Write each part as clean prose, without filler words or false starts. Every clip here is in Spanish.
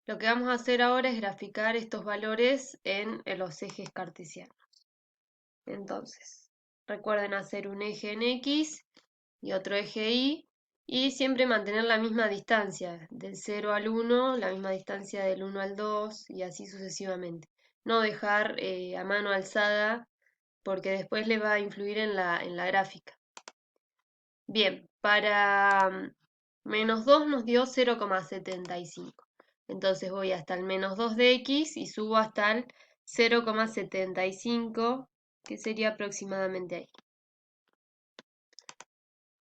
Lo que vamos a hacer ahora es graficar estos valores en los ejes cartesianos. Entonces, recuerden hacer un eje en X y otro eje Y, y siempre mantener la misma distancia, del 0 al 1, la misma distancia del 1 al 2, y así sucesivamente. No dejar a mano alzada, porque después le va a influir en la gráfica. Bien, para menos 2 nos dio 0,75. Entonces voy hasta el menos 2 de X y subo hasta el 0,75, que sería aproximadamente ahí.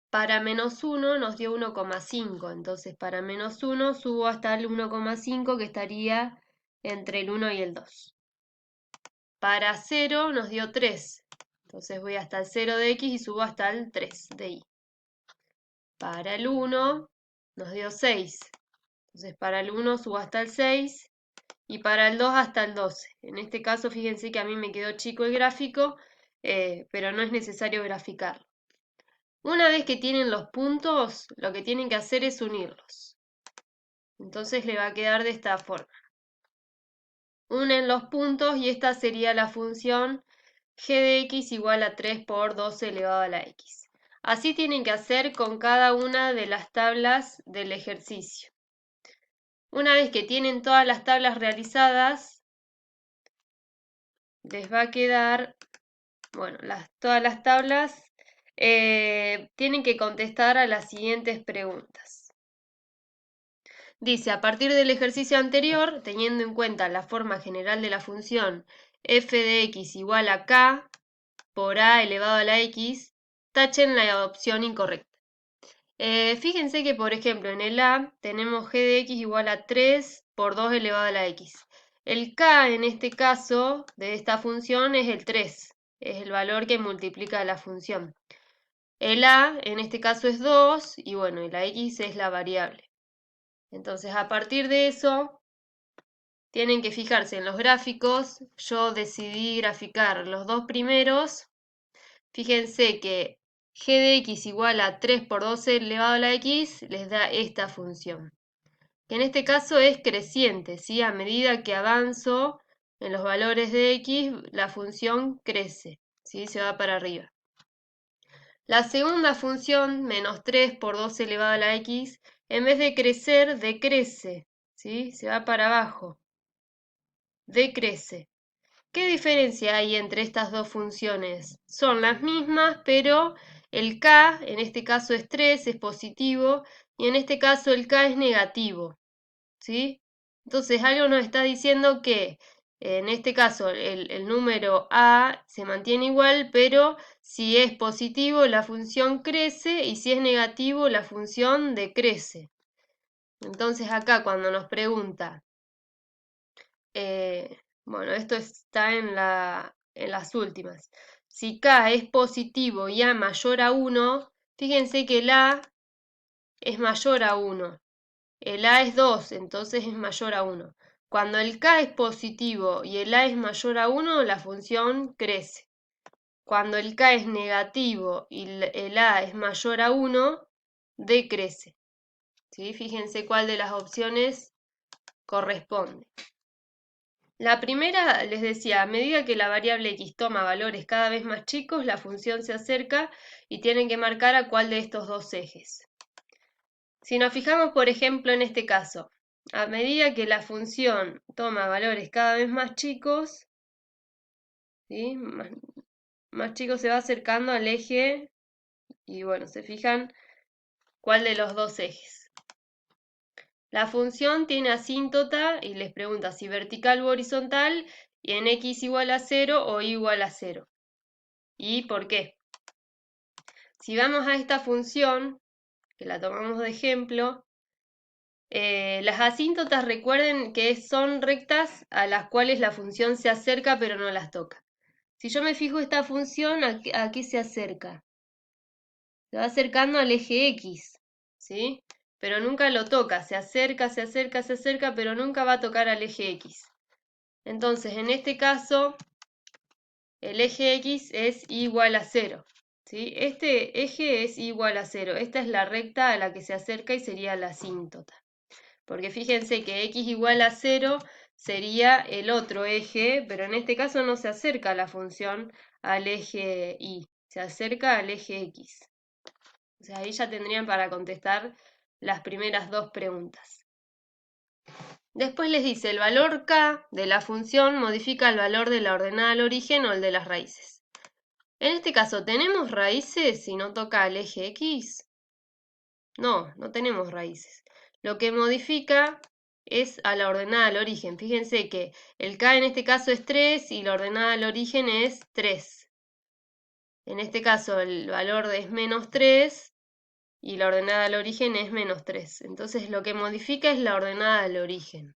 Para menos 1 nos dio 1,5, entonces para menos 1 subo hasta el 1,5, que estaría entre el 1 y el 2. Para 0 nos dio 3, entonces voy hasta el 0 de X y subo hasta el 3 de Y. Para el 1 nos dio 6, entonces para el 1 subo hasta el 6 y para el 2 hasta el 12. En este caso fíjense que a mí me quedó chico el gráfico, pero no es necesario graficarlo. Una vez que tienen los puntos, lo que tienen que hacer es unirlos. Entonces le va a quedar de esta forma. Unen los puntos y esta sería la función g de x igual a 3 por 12 elevado a la x. Así tienen que hacer con cada una de las tablas del ejercicio. Una vez que tienen todas las tablas realizadas, les va a quedar, bueno, todas las tablas tienen que contestar a las siguientes preguntas. Dice, a partir del ejercicio anterior, teniendo en cuenta la forma general de la función f de x igual a k por a elevado a la x, tachen la opción incorrecta. Fíjense que, por ejemplo, en el a tenemos g de x igual a 3 por 2 elevado a la x. El k en este caso de esta función es el 3, es el valor que multiplica la función. El a en este caso es 2 y bueno, y la x es la variable. Entonces, a partir de eso, tienen que fijarse en los gráficos. Yo decidí graficar los dos primeros. Fíjense que g de x igual a 3 por 12 elevado a la x les da esta función, que en este caso es creciente, ¿sí? A medida que avanzo en los valores de x, la función crece, ¿sí? Se va para arriba. La segunda función, menos 3 por 12 elevado a la x, en vez de crecer, decrece, ¿sí? Se va para abajo, decrece. ¿Qué diferencia hay entre estas dos funciones? Son las mismas, pero el k, en este caso es 3, es positivo, y en este caso el k es negativo, ¿sí? Entonces algo nos está diciendo que en este caso el número a se mantiene igual, pero si es positivo la función crece y si es negativo la función decrece. Entonces acá cuando nos pregunta, bueno, esto está en las últimas. Si k es positivo y a mayor a 1, fíjense que el a es mayor a 1. El a es 2, entonces es mayor a 1. Cuando el k es positivo y el a es mayor a 1, la función crece. Cuando el k es negativo y el a es mayor a 1, decrece. ¿Sí? Fíjense cuál de las opciones corresponde. La primera, les decía, a medida que la variable x toma valores cada vez más chicos, la función se acerca y tienen que marcar a cuál de estos dos ejes. Si nos fijamos, por ejemplo, en este caso, a medida que la función toma valores cada vez más chicos, ¿sí? Más chicos se va acercando al eje y bueno, se fijan cuál de los dos ejes. La función tiene asíntota y les pregunta si vertical u horizontal y en x igual a 0 o y igual a 0. ¿Y por qué? Si vamos a esta función, que la tomamos de ejemplo, las asíntotas recuerden que son rectas a las cuales la función se acerca pero no las toca. Si yo me fijo esta función, ¿a qué se acerca? Se va acercando al eje X, ¿sí? Pero nunca lo toca, se acerca, se acerca, se acerca, pero nunca va a tocar al eje X. Entonces, en este caso, el eje X es igual a 0, ¿sí? Este eje es igual a 0. Esta es la recta a la que se acerca y sería la asíntota. porque fíjense que x igual a 0 sería el otro eje, pero en este caso no se acerca la función al eje y, se acerca al eje x. O sea, ahí ya tendrían para contestar las primeras dos preguntas. Después les dice, el valor k de la función modifica el valor de la ordenada al origen o el de las raíces. En este caso, ¿tenemos raíces si no toca el eje x? No, no tenemos raíces. Lo que modifica es a la ordenada al origen. Fíjense que el k en este caso es 3 y la ordenada al origen es 3. En este caso el valor es menos 3 y la ordenada al origen es menos 3. Entonces lo que modifica es la ordenada al origen.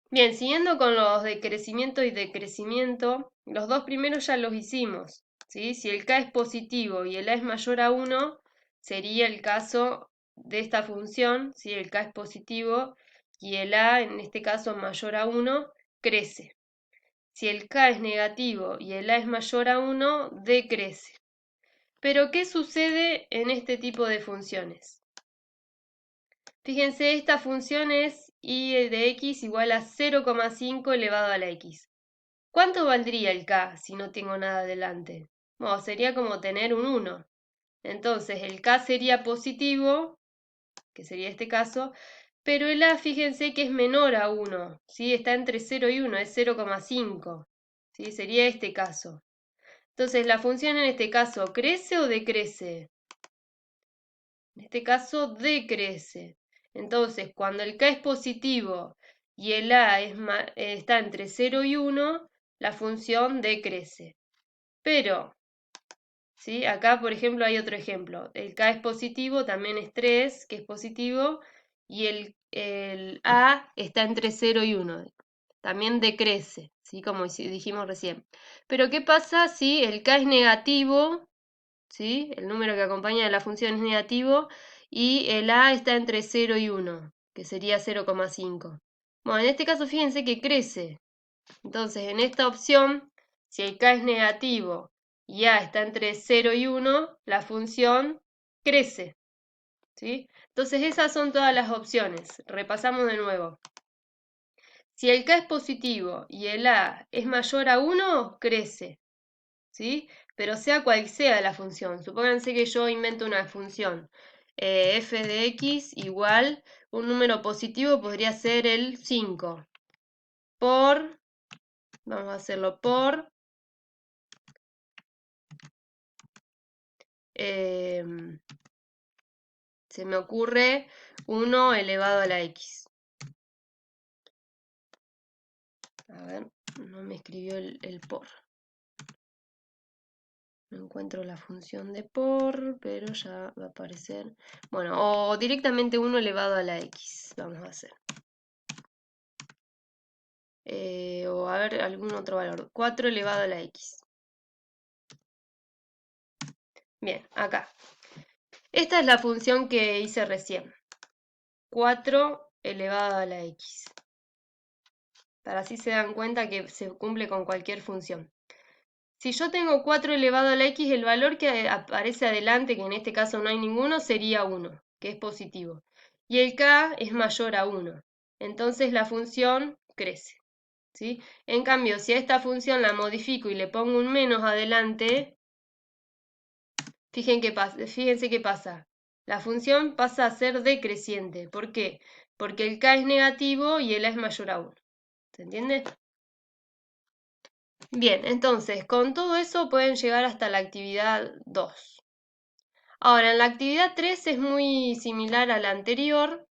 Bien, siguiendo con los de crecimiento y decrecimiento, los dos primeros ya los hicimos, ¿sí? Si el k es positivo y el a es mayor a 1, sería el caso de esta función, si el k es positivo y el a, en este caso mayor a 1, crece. Si el k es negativo y el a es mayor a 1, decrece. Pero, ¿qué sucede en este tipo de funciones? Fíjense, esta función es y de x igual a 0,5 elevado a la x. ¿Cuánto valdría el k si no tengo nada delante? Bueno, sería como tener un 1. Entonces el k sería positivo, que sería este caso, pero el a, fíjense que es menor a 1, ¿sí? Está entre 0 y 1, es 0,5, ¿sí? Sería este caso. Entonces, ¿la función en este caso crece o decrece? En este caso, decrece. Entonces, cuando el k es positivo y el a está entre 0 y 1, la función decrece. Pero, ¿sí? Acá, por ejemplo, hay otro ejemplo. El k es positivo, también es 3, que es positivo, y el a está entre 0 y 1. También decrece, ¿sí? Como dijimos recién. Pero, ¿qué pasa si el k es negativo? ¿Sí? El número que acompaña a la función es negativo y el a está entre 0 y 1, que sería 0,5. Bueno, en este caso fíjense que crece. Entonces, en esta opción, si el k es negativo y a está entre 0 y 1, la función crece. ¿Sí? Entonces, esas son todas las opciones. Repasamos de nuevo. Si el k es positivo y el a es mayor a 1, crece. ¿Sí? Pero sea cual sea la función, supónganse que yo invento una función f de x igual, un número positivo podría ser el 5, vamos a hacerlo por, se me ocurre 1 elevado a la x. A ver, no me escribió el por. No encuentro la función de por, pero ya va a aparecer. Bueno, o directamente 1 elevado a la x, vamos a hacer. O a ver algún otro valor. 4 elevado a la x. Bien, acá. Esta es la función que hice recién. 4 elevado a la x. Para así se dan cuenta que se cumple con cualquier función. Si yo tengo 4 elevado a la x, el valor que aparece adelante, que en este caso no hay ninguno, sería 1, que es positivo. Y el k es mayor a 1. Entonces la función crece. ¿Sí? En cambio, si a esta función la modifico y le pongo un menos adelante, fíjense qué pasa. La función pasa a ser decreciente. ¿Por qué? Porque el k es negativo y el a es mayor a 1. ¿Se entiende? Bien, entonces, con todo eso pueden llegar hasta la actividad 2. Ahora, en la actividad 3 es muy similar a la anterior.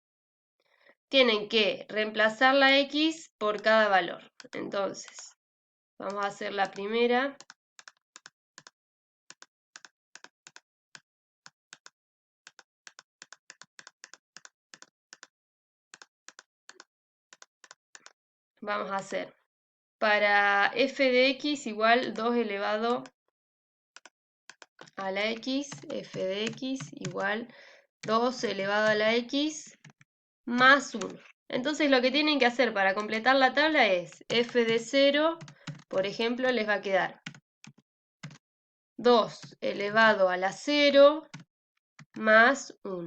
Tienen que reemplazar la x por cada valor. Entonces, vamos a hacer la primera. Vamos a hacer para f de x igual 2 elevado a la x, f de x igual 2 elevado a la x más 1. Entonces lo que tienen que hacer para completar la tabla es f de 0, por ejemplo, les va a quedar 2 elevado a la 0 más 1.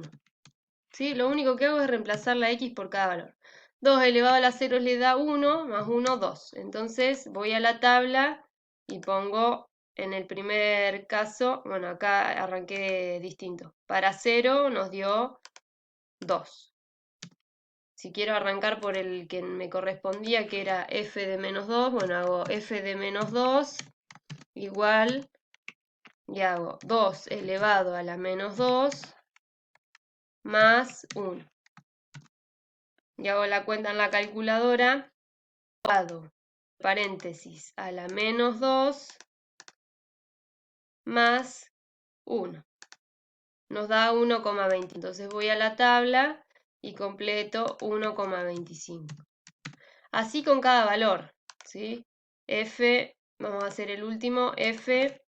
¿sí? Lo único que hago es reemplazar la x por cada valor. 2 elevado a la 0 le da 1, más 1, 2. Entonces voy a la tabla y pongo en el primer caso, bueno, acá arranqué distinto. Para 0 nos dio 2. Si quiero arrancar por el que me correspondía, que era f de menos 2, bueno, hago f de menos 2 igual, y hago 2 elevado a la menos 2 más 1. Y hago la cuenta en la calculadora, elevado, paréntesis, a la menos 2 más 1. Nos da 1,20. Entonces voy a la tabla y completo 1,25. Así con cada valor, ¿sí? F, vamos a hacer el último, f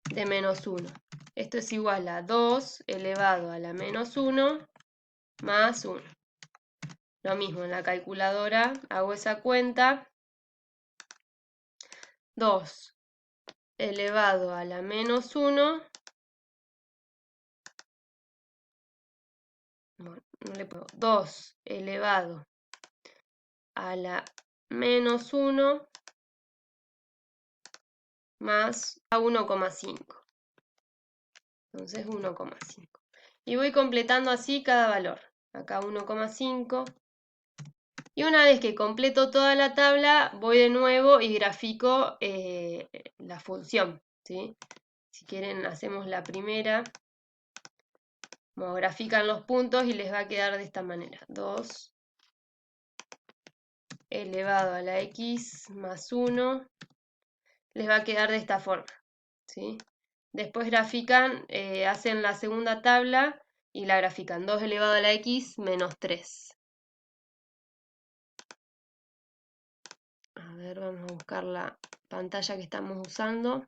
de menos 1. Esto es igual a 2 elevado a la menos 1 más 1. Lo mismo, en la calculadora hago esa cuenta. 2 elevado a la menos 1. Bueno, no le puedo. 2 elevado a la menos 1 más a 1,5. Entonces 1,5. Y voy completando así cada valor. Acá 1,5. Y una vez que completo toda la tabla, voy de nuevo y grafico la función, ¿sí? Si quieren, hacemos la primera. Como grafican los puntos y les va a quedar de esta manera. 2 elevado a la x más 1. Les va a quedar de esta forma, ¿sí? Después grafican, hacen la segunda tabla y la grafican. 2 elevado a la x menos 3. A ver, vamos a buscar la pantalla que estamos usando.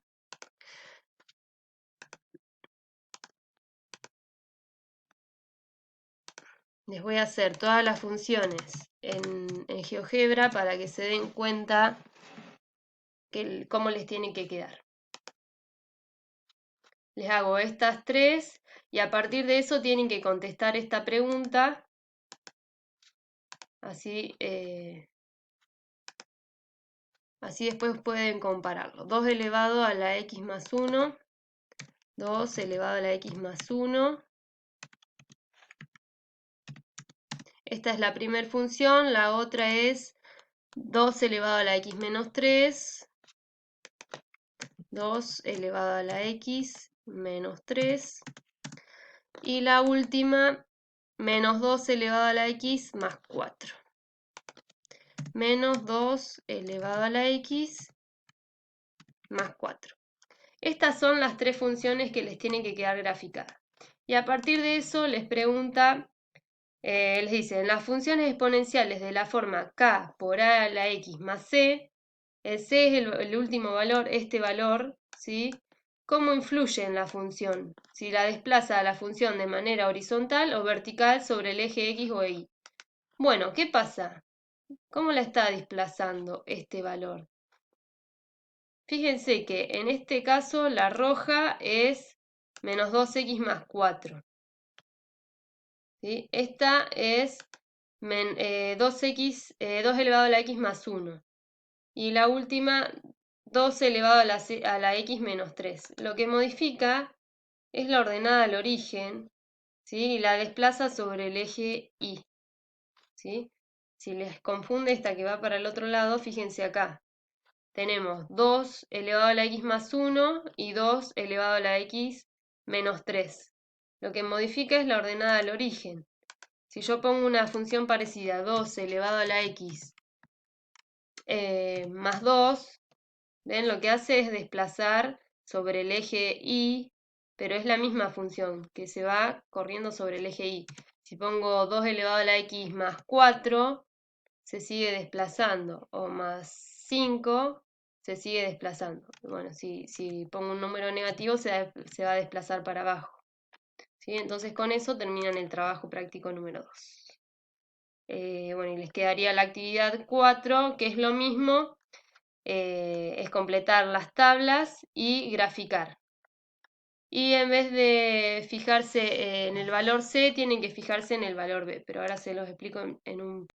Les voy a hacer todas las funciones en GeoGebra para que se den cuenta cómo les tiene que quedar. Les hago estas tres y a partir de eso tienen que contestar esta pregunta. Así, así después pueden compararlo. 2 elevado a la x más 1. 2 elevado a la x más 1. Esta es la primera función. La otra es 2 elevado a la x menos 3. 2 elevado a la x menos 3. Y la última, menos 2 elevado a la x más 4. Menos 2 elevado a la x más 4. Estas son las tres funciones que les tienen que quedar graficadas. Y a partir de eso les pregunta, les dice, en las funciones exponenciales de la forma k por a a la x más c, el c es el último valor, este valor, ¿sí? ¿Cómo influye en la función? Si la desplaza a la función de manera horizontal o vertical sobre el eje x o y. Bueno, ¿qué pasa? ¿Cómo la está desplazando este valor? Fíjense que en este caso la roja es menos 2x más 4. ¿Sí? Esta es 2x, 2 elevado a la x más 1. Y la última, 2 elevado a la x menos 3. Lo que modifica es la ordenada al origen, ¿sí? Y la desplaza sobre el eje y. ¿Sí? Si les confunde esta que va para el otro lado, fíjense acá. Tenemos 2 elevado a la x más 1 y 2 elevado a la x menos 3. Lo que modifica es la ordenada al origen. Si yo pongo una función parecida, 2 elevado a la x más 2, ¿ven? Lo que hace es desplazar sobre el eje y, pero es la misma función, que se va corriendo sobre el eje y. Si pongo 2 elevado a la x más 4, se sigue desplazando, o más 5, se sigue desplazando. Bueno, si pongo un número negativo, se va a desplazar para abajo. ¿Sí? Entonces con eso terminan el trabajo práctico número 2. Bueno, y les quedaría la actividad 4, que es lo mismo, es completar las tablas y graficar. Y en vez de fijarse en el valor C, tienen que fijarse en el valor B, pero ahora se los explico en un